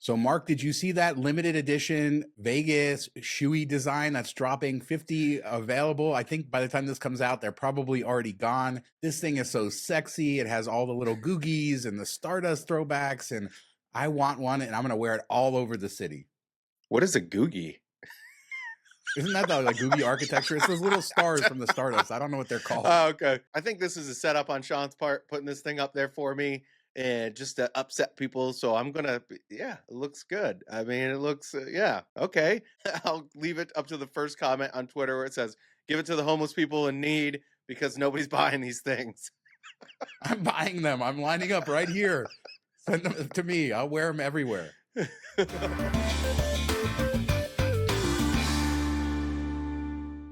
So, Mark, did you see that limited edition Vegas shooey design that's dropping 50 available? I think by the time this comes out, they're probably already gone. This thing is so sexy. It has all the little googies and the Stardust throwbacks, and I want one, and I'm going to wear it all over the city. What is a googie? Isn't that the like googie architecture? It's those little stars from the Stardust. I don't know what they're called. Oh, okay. I think this is a setup on Sean's part, putting this thing up there for me and just to upset people. So I'm going to, yeah, it looks good. I mean, it looks, yeah, okay. I'll leave it up to the first comment on Twitter where it says, give it to the homeless people in need because nobody's buying these things. I'm buying them. I'm lining up right here. Send them to me. I'll wear them everywhere.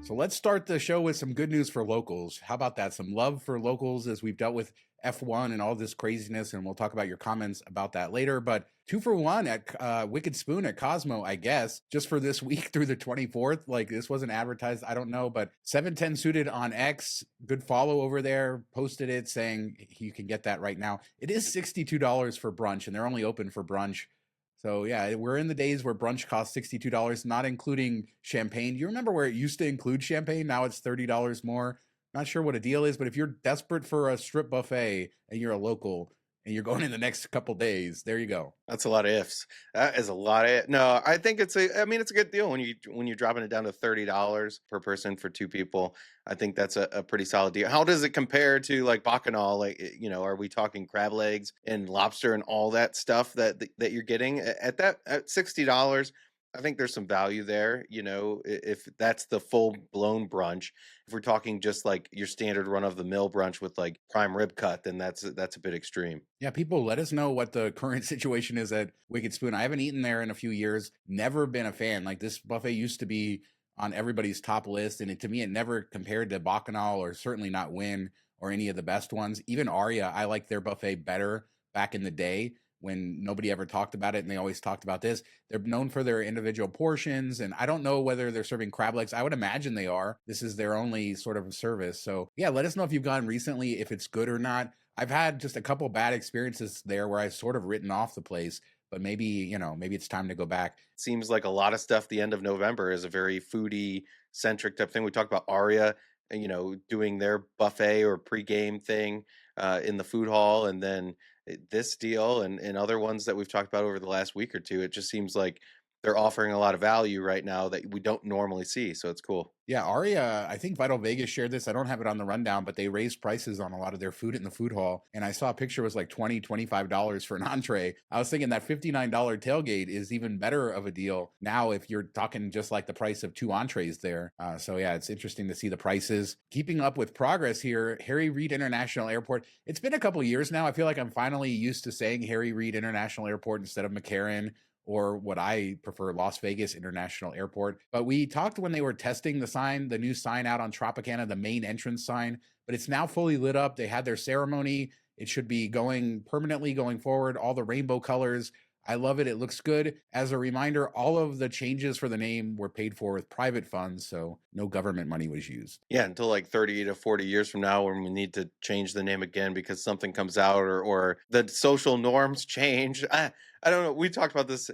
So let's start the show with some good news for locals. How about that? Some love for locals as we've dealt with F1 and all this craziness, and we'll talk about your comments about that later. But 2-for-1 at Wicked Spoon at Cosmo, I guess, just for this week through the 24th. Like, this wasn't advertised, I don't know, but 710 Suited on X, good follow over there, posted it saying you can get that right now. It is $62 for brunch, and they're only open for brunch. So yeah, we're in the days where brunch costs $62, not including champagne. Do you remember where it used to include champagne? Now it's $30 more. Not sure what a deal is, but if you're desperate for a strip buffet and you're a local and you're going in the next couple days, there you go. That's a lot of ifs. That is a lot of no. I think it's a good deal when you're dropping it down to $30 per person for two people. I think that's a pretty solid deal. How does it compare to like Bacchanal? Like, are we talking crab legs and lobster and all that stuff that you're getting at $60? I think there's some value there, if that's the full blown brunch. If we're talking just like your standard run of the mill brunch with like prime rib cut, then that's a bit extreme. Yeah, people, let us know what the current situation is at Wicked Spoon. I haven't eaten there in a few years. Never been a fan. Like, this buffet used to be on everybody's top list, and to me, it never compared to Bacchanal or certainly not Wynn or any of the best ones. Even Aria, I liked their buffet better back in the day when nobody ever talked about it, and they always talked about this. They're known for their individual portions, and I don't know whether they're serving crab legs. I would imagine they are. This is their only sort of service. So yeah, let us know if you've gone recently, if it's good or not. I've had just a couple bad experiences there where I've sort of written off the place, but maybe it's time to go back. Seems like a lot of stuff the end of November is a very foodie centric type thing. We talked about Aria, doing their buffet or pregame thing in the food hall, and then this deal and other ones that we've talked about over the last week or two. It just seems like they're offering a lot of value right now that we don't normally see. So it's cool. Yeah, Aria, I think Vital Vegas shared this. I don't have it on the rundown, but they raised prices on a lot of their food in the food hall. And I saw a picture was like $20, $25 for an entree. I was thinking that $59 tailgate is even better of a deal now if you're talking just like the price of two entrees there. So yeah, it's interesting to see the prices. Keeping up with progress here, Harry Reid International Airport. It's been a couple of years now. I feel like I'm finally used to saying Harry Reid International Airport instead of McCarran, or what I prefer, Las Vegas International Airport. But we talked when they were testing the new sign out on Tropicana, the main entrance sign, but it's now fully lit up. They had their ceremony. It should be going permanently going forward, all the rainbow colors. I love it. It looks good. As a reminder, all of the changes for the name were paid for with private funds, so no government money was used. Yeah, until like 30 to 40 years from now when we need to change the name again because something comes out or the social norms change. I don't know. We talked about this,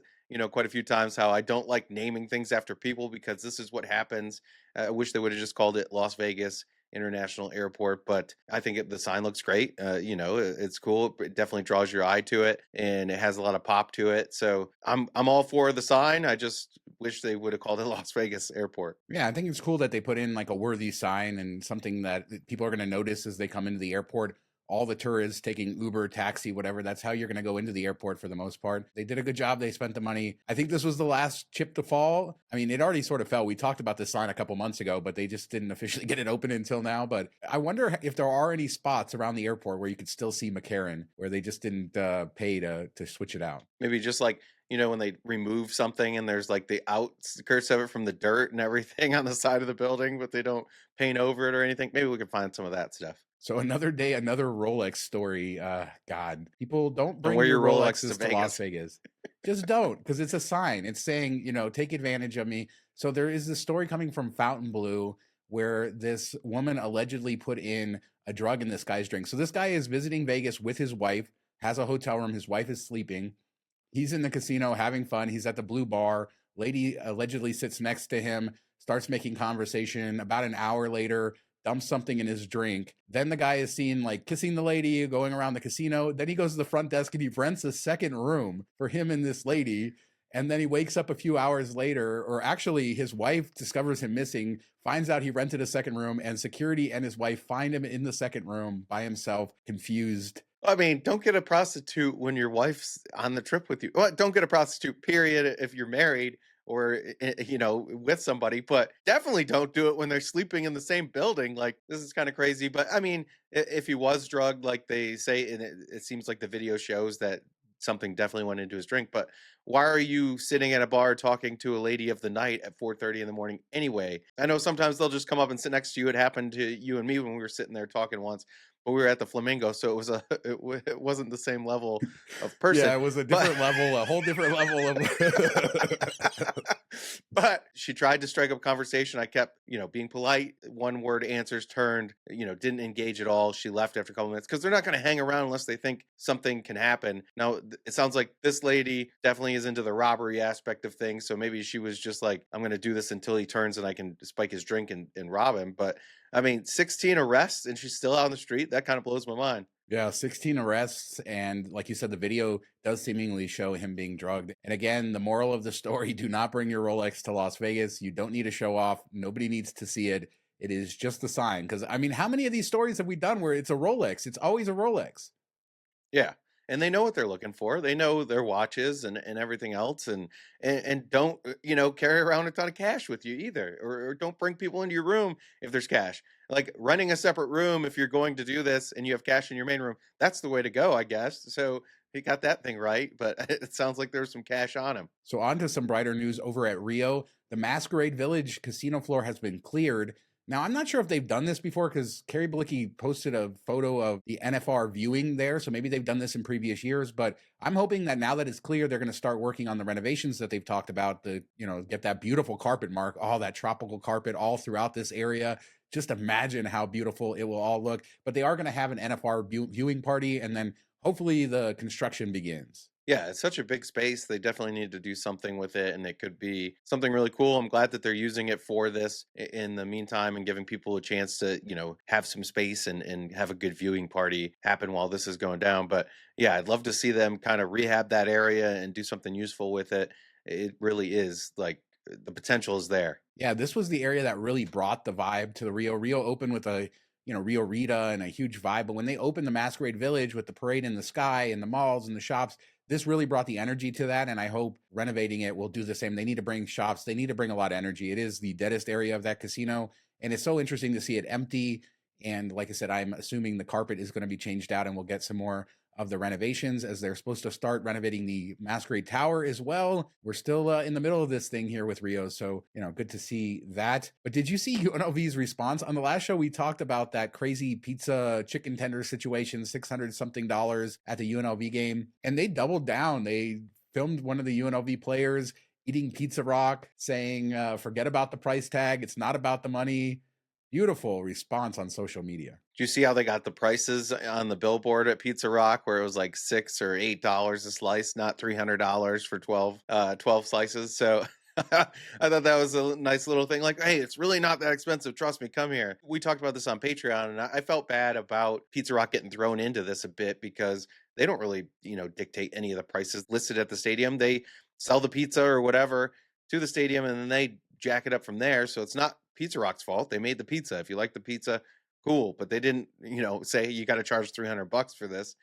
quite a few times, how I don't like naming things after people because this is what happens. I wish they would have just called it Las Vegas International Airport, but I think the sign looks great. It's cool. It definitely draws your eye to it, and it has a lot of pop to it. So I'm all for the sign. I just wish they would have called it Las Vegas Airport. Yeah, I think it's cool that they put in like a worthy sign and something that people are going to notice as they come into the airport. All the tourists taking Uber, taxi, whatever, that's how you're going to go into the airport for the most part. They did a good job. They spent the money. I think this was the last chip to fall. I mean, it already sort of fell. We talked about this sign a couple months ago, but they just didn't officially get it open until now. But I wonder if there are any spots around the airport where you could still see McCarran, where they just didn't pay to switch it out. Maybe just like, when they remove something and there's like the outskirts of it from the dirt and everything on the side of the building, but they don't paint over it or anything. Maybe we could find some of that stuff. So another day, another Rolex story. God, people don't bring your Rolexes to Las Vegas. Just don't, because it's a sign. It's saying, take advantage of me. So there is this story coming from Fontainebleau where this woman allegedly put in a drug in this guy's drink. So this guy is visiting Vegas with his wife, has a hotel room. His wife is sleeping. He's in the casino having fun. He's at the blue bar. Lady allegedly sits next to him, starts making conversation. About an hour later, dumps something in his drink. Then the guy is seen like kissing the lady, going around the casino. Then he goes to the front desk and he rents a second room for him and this lady. And then he wakes up a few hours later, or actually, his wife discovers him missing, finds out he rented a second room, and security and his wife find him in the second room by himself, confused. I mean, don't get a prostitute when your wife's on the trip with you. Well, don't get a prostitute, period, if you're married or, with somebody, but definitely don't do it when they're sleeping in the same building. Like, this is kind of crazy. But I mean, if he was drugged, like they say, and it seems like the video shows that something definitely went into his drink. But why are you sitting at a bar talking to a lady of the night at 4:30 in the morning anyway? I know sometimes they'll just come up and sit next to you. It happened to you and me when we were sitting there talking once, but we were at the Flamingo, so it wasn't the same level of Yeah, person. it was a But different level, a whole different level of. but she tried to strike up conversation. I kept, being polite. One word answers turned, didn't engage at all. She left after a couple minutes because they're not going to hang around unless they think something can happen. Now, it sounds like this lady definitely is into the robbery aspect of things. So maybe she was just like, I'm going to do this until he turns and I can spike his drink and rob him. But I mean, 16 arrests and she's still out on the street. That kind of blows my mind. Yeah, 16 arrests. And like you said, the video does seemingly show him being drugged. And again, the moral of the story, do not bring your Rolex to Las Vegas. You don't need to show off. Nobody needs to see it. It is just a sign. Because, I mean, how many of these stories have we done where it's a Rolex? It's always a Rolex. Yeah. And they know what they're looking for. They know their watches and everything else. And don't, carry around a ton of cash with you either. Or don't bring people into your room if there's cash. Like renting a separate room if you're going to do this and you have cash in your main room, that's the way to go, I guess. So he got that thing right, but it sounds like there's some cash on him. So, on to some brighter news over at Rio. The Masquerade Village casino floor has been cleared. Now, I'm not sure if they've done this before because Carrie Blicky posted a photo of the NFR viewing there. So maybe they've done this in previous years, but I'm hoping that now that it's clear, they're going to start working on the renovations that they've talked about, get that beautiful carpet mark, all that tropical carpet all throughout this area. Just imagine how beautiful it will all look. But they are going to have an NFR viewing party, and then hopefully the construction begins. Yeah, it's such a big space. They definitely need to do something with it, and it could be something really cool. I'm glad that they're using it for this in the meantime and giving people a chance to, have some space and have a good viewing party happen while this is going down. But yeah, I'd love to see them kind of rehab that area and do something useful with it. It really is like the potential is there. Yeah, this was the area that really brought the vibe to the Rio. Rio opened with a, Rio Rita and a huge vibe. But when they opened the Masquerade Village with the parade in the sky and the malls and the shops, this really brought the energy to that. And I hope renovating it will do the same. They need to bring shops. They need to bring a lot of energy. It is the deadest area of that casino. And it's so interesting to see it empty. And like I said, I'm assuming the carpet is going to be changed out and we'll get some more of the renovations as they're supposed to start renovating the Masquerade Tower as well. We're still in the middle of this thing here with Rio. So, good to see that. But did you see UNLV's response? On the last show, we talked about that crazy pizza chicken tender situation, $600 something at the UNLV game. And they doubled down. They filmed one of the UNLV players eating pizza rock, saying, forget about the price tag. It's not about the money. Beautiful response on social media. Do you see how they got the prices on the billboard at Pizza Rock where it was like $6 or $8 a slice, not $300 for 12 slices? So I thought that was a nice little thing. Like, hey, it's really not that expensive. Trust me, come here. We talked about this on Patreon, and I felt bad about Pizza Rock getting thrown into this a bit because they don't really, dictate any of the prices listed at the stadium. They sell the pizza or whatever to the stadium, and then they jack it up from there. So it's not Pizza Rock's fault. They made the pizza. If you like the pizza, cool. But they didn't, say you got to charge $300 for this.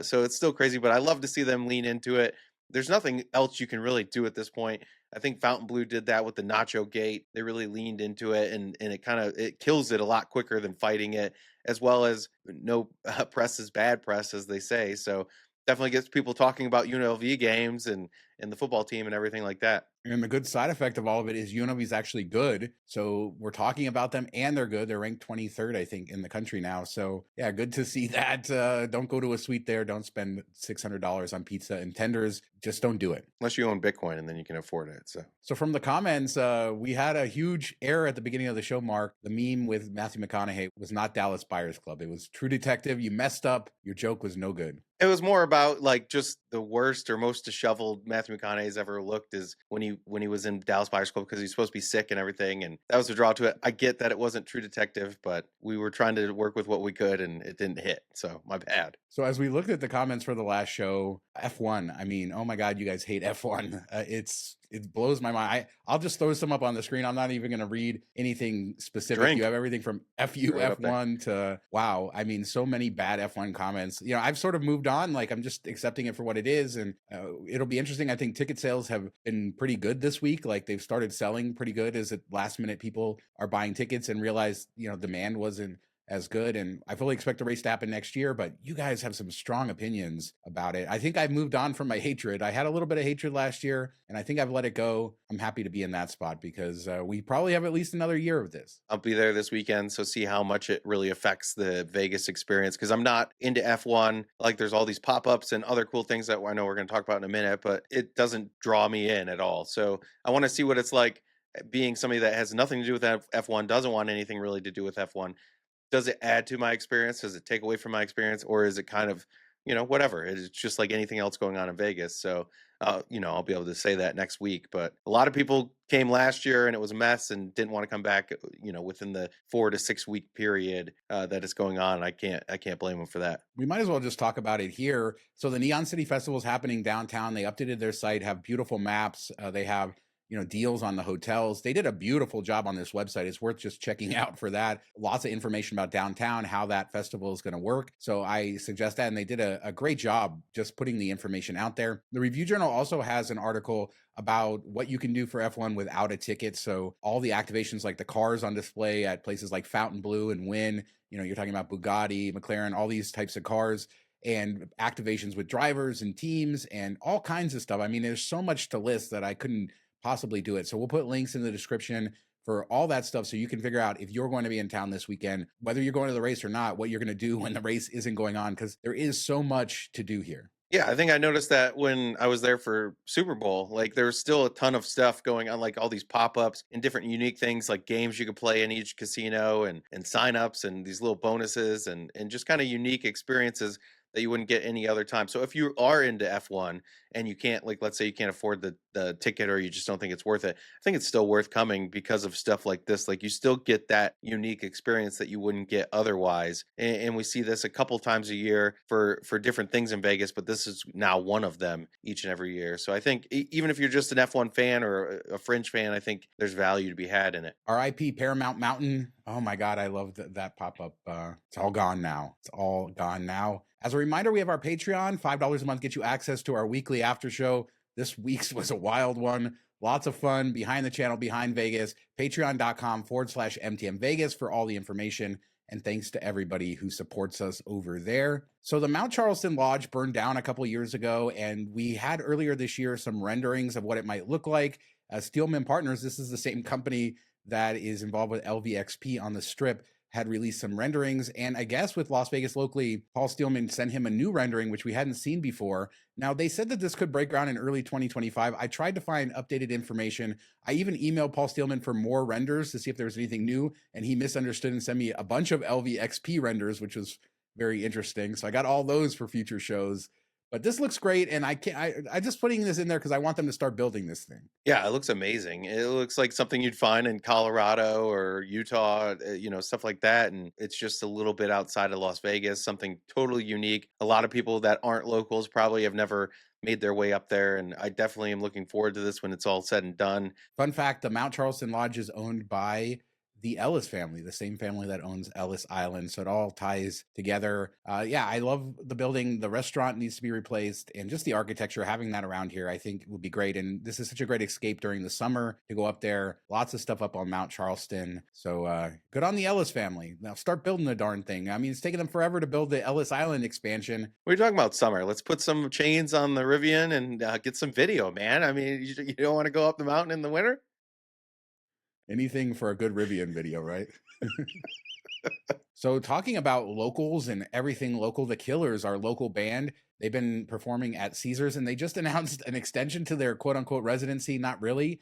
So it's still crazy, but I love to see them lean into it. There's nothing else you can really do at this point. I think Fontainebleau did that with the Nacho Gate. They really leaned into it, and it kills it a lot quicker than fighting it, as well as no press is bad press, as they say. So definitely gets people talking about UNLV games and the football team and everything like that. And the good side effect of all of it is UNLV is actually good. So we're talking about them and they're good. They're ranked 23rd, I think, in the country now. So yeah, good to see that. Don't go to a suite there. Don't spend $600 on pizza and tenders. Just don't do it. Unless you own Bitcoin and then you can afford it. So from the comments, we had a huge error at the beginning of the show, Mark. The meme with Matthew McConaughey was not Dallas Buyers Club. It was True Detective. You messed up. Your joke was no good. It was more about, like, just the worst or most disheveled Matthew McConaughey's ever looked is when he was in Dallas Buyers Club because he's supposed to be sick and everything, and that was a draw to it. I get that it wasn't True Detective, but we were trying to work with what we could, and it didn't hit, so my bad. So as we looked at the comments for the last show, F1, I mean, oh my God, you guys hate F1. It blows my mind. I'll just throw some up on the screen. I'm not even going to read anything specific. Drink. You have everything from FU Throw it up there. F1 to wow. I mean, so many bad F1 comments. You know, I've sort of moved on. Like I'm just accepting it for what it is, and it'll be interesting. I think ticket sales have been pretty good this week. Like they've started selling pretty good. As at last minute people are buying tickets and realize demand wasn't as good. And I fully expect the race to happen next year, but you guys have some strong opinions about it. I think I've moved on from my hatred. I had a little bit of hatred last year, and I think I've let it go. I'm happy to be in that spot because we probably have at least another year of this. I'll be there this weekend, so see how much it really affects the Vegas experience because I'm not into F1. Like there's all these pop-ups and other cool things that I know we're going to talk about in a minute, but it doesn't draw me in at all. So I want to see what it's like being somebody that has nothing to do with F1, doesn't want anything really to do with F1. Does it add to my experience? Does it take away from my experience? Or is it kind of, whatever? It's just like anything else going on in Vegas. So, I'll be able to say that next week. But a lot of people came last year and it was a mess and didn't want to come back, within the 4 to 6 week period that is going on. I can't blame them for that. We might as well just talk about it here. So the Neon City Festival is happening downtown. They updated their site, have beautiful maps. They have deals on the hotels. They did a beautiful job on this website. It's worth just checking out for that. Lots of information about downtown, how that festival is going to work. So I suggest that. And they did a great job just putting the information out there. The Review Journal also has an article about what you can do for F1 without a ticket. So all the activations like the cars on display at places like Fontainebleau and Wynn, you're talking about Bugatti, McLaren, all these types of cars, and activations with drivers and teams and all kinds of stuff. I mean, there's so much to list that I couldn't possibly do it. So we'll put links in the description for all that stuff so you can figure out if you're going to be in town this weekend, whether you're going to the race or not, what you're going to do when the race isn't going on, because there is so much to do here. Yeah, I think I noticed that when I was there for Super Bowl, like there's still a ton of stuff going on, like all these pop-ups and different unique things like games you could play in each casino and sign-ups and these little bonuses and just kind of unique experiences that you wouldn't get any other time. So if you are into F1 and you can't, like, let's say you can't afford the ticket or you just don't think it's worth it, I think it's still worth coming because of stuff like this. Like you still get that unique experience that you wouldn't get otherwise. And we see this a couple times a year for different things in Vegas, but this is now one of them each and every year. So I think even if you're just an F1 fan or a fringe fan, I think there's value to be had in it. RIP Paramount Mountain. Oh my God, I love that pop-up. It's all gone now. It's all gone now. As a reminder, we have our Patreon. $5 a month gets you access to our weekly after show. This week's was a wild one. Lots of fun behind the channel, behind Vegas. Patreon.com/MTM Vegas for all the information. And thanks to everybody who supports us over there. So the Mount Charleston Lodge burned down a couple of years ago, and we had earlier this year some renderings of what it might look like. Steelman Partners, this is the same company that is involved with LVXP on the Strip, had released some renderings. And I guess with Las Vegas Locally, Paul Steelman sent him a new rendering, which we hadn't seen before. Now, they said that this could break ground in early 2025. I tried to find updated information. I even emailed Paul Steelman for more renders to see if there was anything new, and he misunderstood and sent me a bunch of LVXP renders, which was very interesting. So I got all those for future shows. But this looks great, and I just putting this in there because I want them to start building this thing. Yeah, it looks amazing. It looks like something you'd find in Colorado or Utah, stuff like that. And it's just a little bit outside of Las Vegas, something totally unique. A lot of people that aren't locals probably have never made their way up there. And I definitely am looking forward to this when it's all said and done. Fun fact, the Mount Charleston Lodge is owned by the Ellis family, the same family that owns Ellis Island. So it all ties together. Yeah, I love the building. The restaurant needs to be replaced, and just the architecture, having that around here, I think would be great. And this is such a great escape during the summer to go up there. Lots of stuff up on Mount Charleston. So good on the Ellis family. Now start building the darn thing. I mean, it's taken them forever to build the Ellis Island expansion. We're talking about summer. Let's put some chains on the Rivian and get some video, man. I mean, you don't want to go up the mountain in the winter? Anything for a good Rivian video, right? So talking about locals and everything local, the Killers, our local band, they've been performing at Caesars, and they just announced an extension to their quote unquote residency. Not really.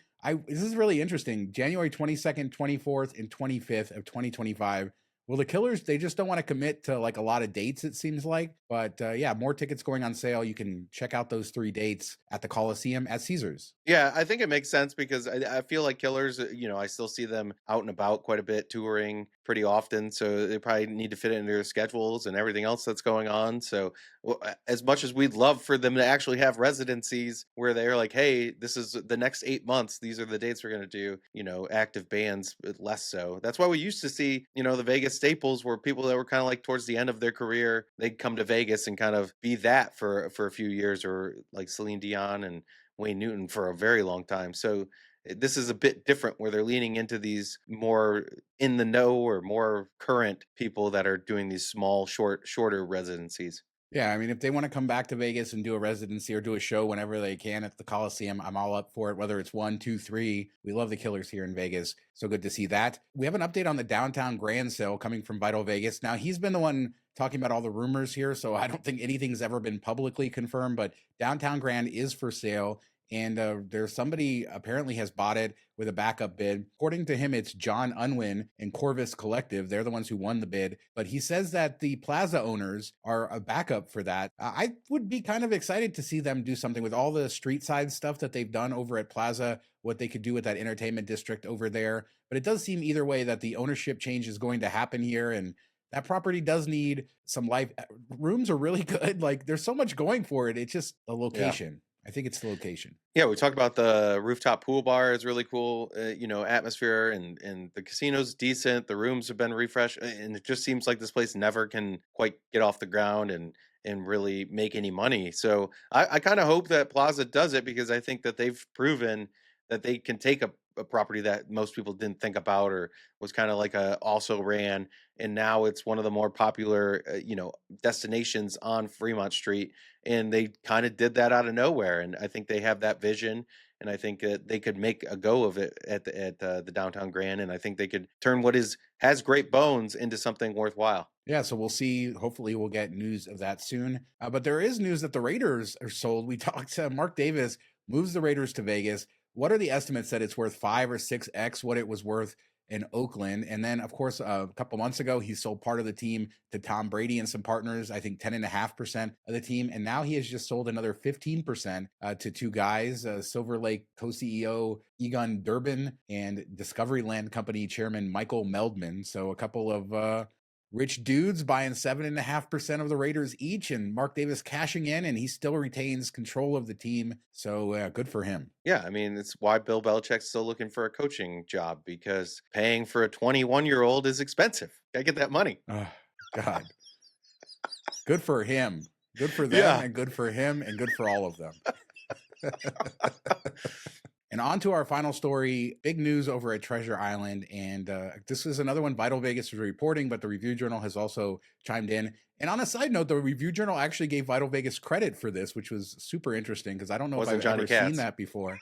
This is really interesting. January 22nd, 24th, and 25th of 2025 Well, the Killers, they just don't want to commit to like a lot of dates, it seems like. But yeah, more tickets going on sale. You can check out those 3 dates at the Coliseum at Caesars. Yeah, I think it makes sense because I feel like Killers, I still see them out and about quite a bit, touring pretty often. So they probably need to fit it into their schedules and everything else that's going on. So, well, as much as we'd love for them to actually have residencies where they're like, hey, this is the next 8 months, these are the dates we're going to do, active bands, but less so. That's why we used to see, the Vegas staples where people that were kind of like towards the end of their career, they'd come to Vegas and kind of be that for a few years, or like Celine Dion and Wayne Newton for a very long time. So this is a bit different where they're leaning into these more in the know or more current people that are doing these small, shorter residencies. Yeah, I mean, if they want to come back to Vegas and do a residency or do a show whenever they can at the Coliseum, I'm all up for it. Whether it's 1, 2, 3, we love the Killers here in Vegas. So good to see that. We have an update on the downtown grand sale coming from Vital Vegas. Now, he's been the one talking about all the rumors here, so I don't think anything's ever been publicly confirmed, but downtown grand is for sale. And there's somebody apparently has bought it with a backup bid. According to him, it's John Unwin and Corvus Collective. They're the ones who won the bid. But he says that the plaza owners are a backup for that. I would be kind of excited to see them do something with all the street side stuff that they've done over at Plaza, what they could do with that entertainment district over there. But it does seem either way that the ownership change is going to happen here. And that property does need some life. Rooms are really good. Like there's so much going for it. It's just the Yeah. location. I think it's the location. Yeah, we talked about the rooftop pool bar is really cool, atmosphere, and the casino's decent. The rooms have been refreshed, and it just seems like this place never can quite get off the ground and really make any money. So I kind of hope that Plaza does it because I think that they've proven that they can take a property that most people didn't think about or was kind of like a also ran, and now it's one of the more popular destinations on Fremont Street, and they kind of did that out of nowhere. And I think they have that vision, and I think that they could make a go of it at the downtown Grand, and I think they could turn what has great bones into something worthwhile. Yeah, so we'll see. Hopefully, we'll get news of that soon. But there is news that the Raiders are sold. We talked to Mark Davis, moves the Raiders to Vegas. What are the estimates that it's worth 5 or 6x what it was worth in Oakland? And then, of course, a couple months ago, he sold part of the team to Tom Brady and some partners, I think 10.5% of the team. And now he has just sold another 15% to 2 guys, Silver Lake co-CEO Egon Durbin and Discovery Land Company chairman Michael Meldman. So a couple of rich dudes buying 7.5% of the Raiders each, and Mark Davis cashing in, and he still retains control of the team. So good for him. Yeah, I mean, it's why Bill Belichick's still looking for a coaching job because paying for a 21-year-old is expensive. Gotta get that money. Oh, God. Good for him. Good for them, Yeah. and good for him, and good for all of them. And on to our final story. Big news over at Treasure Island. And this is another one Vital Vegas is reporting, but the Review Journal has also chimed in. And on a side note, the Review Journal actually gave Vital Vegas credit for this, which was super interesting because I don't know Wasn't if I've Johnny ever Katz. seen that before.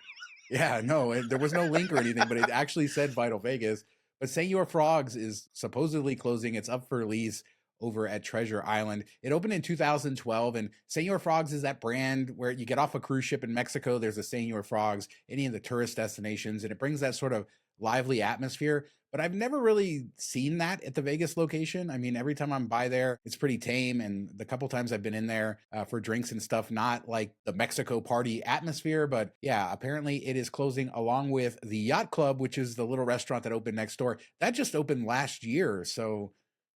Yeah, no, there was no link or anything, but it actually said Vital Vegas. But Senor Frogs is supposedly closing. It's up for lease over at Treasure Island. It opened in 2012, and Senor Frogs is that brand where you get off a cruise ship in Mexico, there's a Senor Frogs, any of the tourist destinations, and it brings that sort of lively atmosphere. But I've never really seen that at the Vegas location. I mean, every time I'm by there, it's pretty tame. And the couple times I've been in there for drinks and stuff, not like the Mexico party atmosphere. But yeah, apparently it is closing along with the Yacht Club, which is the little restaurant that opened next door. That just opened last year. So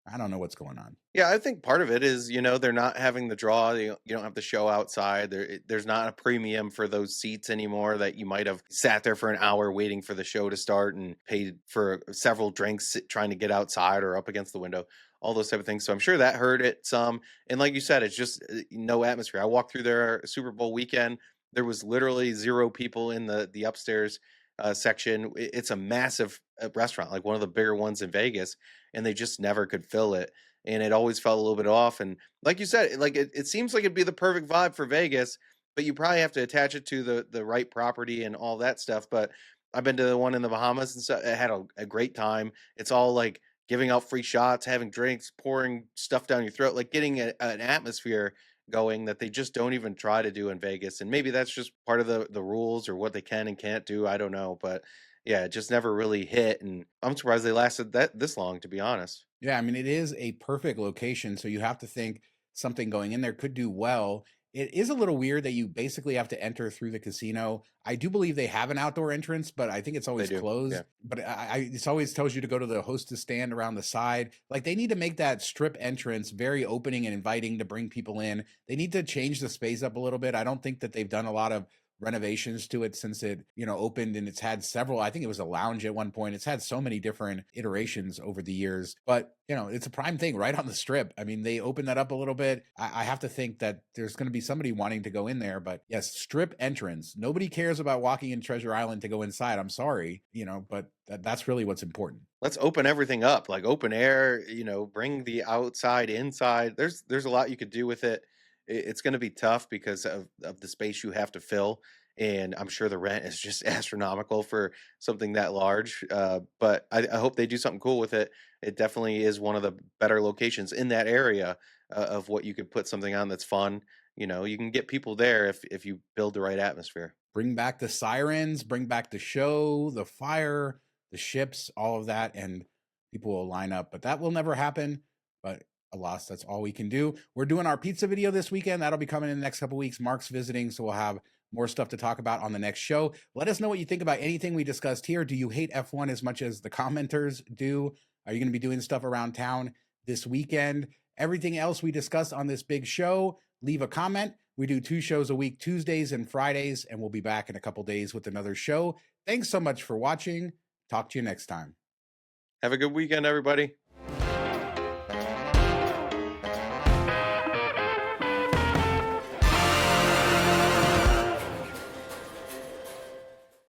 I don't know what's going on. Yeah, I think part of it is, they're not having the draw. You don't have the show outside. There's not a premium for those seats anymore that you might have sat there for an hour waiting for the show to start and paid for several drinks trying to get outside or up against the window, all those type of things. So I'm sure that hurt it some. And like you said, it's just no atmosphere. I walked through there Super Bowl weekend. There was literally 0 people in the upstairs section. It's a massive restaurant, like one of the bigger ones in Vegas, and they just never could fill it. And it always felt a little bit off. And like you said, like it seems like it'd be the perfect vibe for Vegas, but you probably have to attach it to the right property and all that stuff. But I've been to the one in the Bahamas and stuff. I had a great time. It's all like giving out free shots, having drinks, pouring stuff down your throat, like getting an atmosphere going that they just don't even try to do in Vegas. And maybe that's just part of the rules or what they can and can't do. I don't know, but yeah, it just never really hit. And I'm surprised they lasted that this long, to be honest. Yeah, I mean, it is a perfect location. So you have to think something going in there could do well. It is a little weird that you basically have to enter through the casino. I do believe they have an outdoor entrance, but I think it's They always do. Yeah. closed. But it's always tells you to go to the hostess stand around the side. Like they need to make that strip entrance very opening and inviting to bring people in. They need to change the space up a little bit. I don't think that they've done a lot of renovations to it since it opened, and it's had several. I think it was a lounge at one point. It's had so many different iterations over the years, but it's a prime thing right on the strip. I mean, they opened that up a little bit. I have to think that there's going to be somebody wanting to go in there, but yes, strip entrance. Nobody cares about walking in Treasure Island to go inside. I'm sorry, but that's really what's important. Let's open everything up, like open air, bring the outside inside. There's a lot you could do with it. It's going to be tough because of the space you have to fill, and I'm sure the rent is just astronomical for something that large. But I hope they do something cool with it. It definitely is one of the better locations in that area of what you could put something on that's fun. You can get people there if you build the right atmosphere. Bring back the sirens, bring back the show, the fire, the ships, all of that, and people will line up. But that will never happen. But alas, that's all we can do. We're doing our pizza video this weekend. That'll be coming in the next couple weeks. Mark's visiting, so we'll have more stuff to talk about on the next show. Let us know what you think about anything we discussed here. Do you hate F1 as much as the commenters do? Are you going to be doing stuff around town this weekend? Everything else we discussed on this big show, leave a comment. We do 2 shows a week, Tuesdays and Fridays, and we'll be back in a couple days with another show. Thanks so much for watching. Talk to you next time. Have a good weekend, everybody.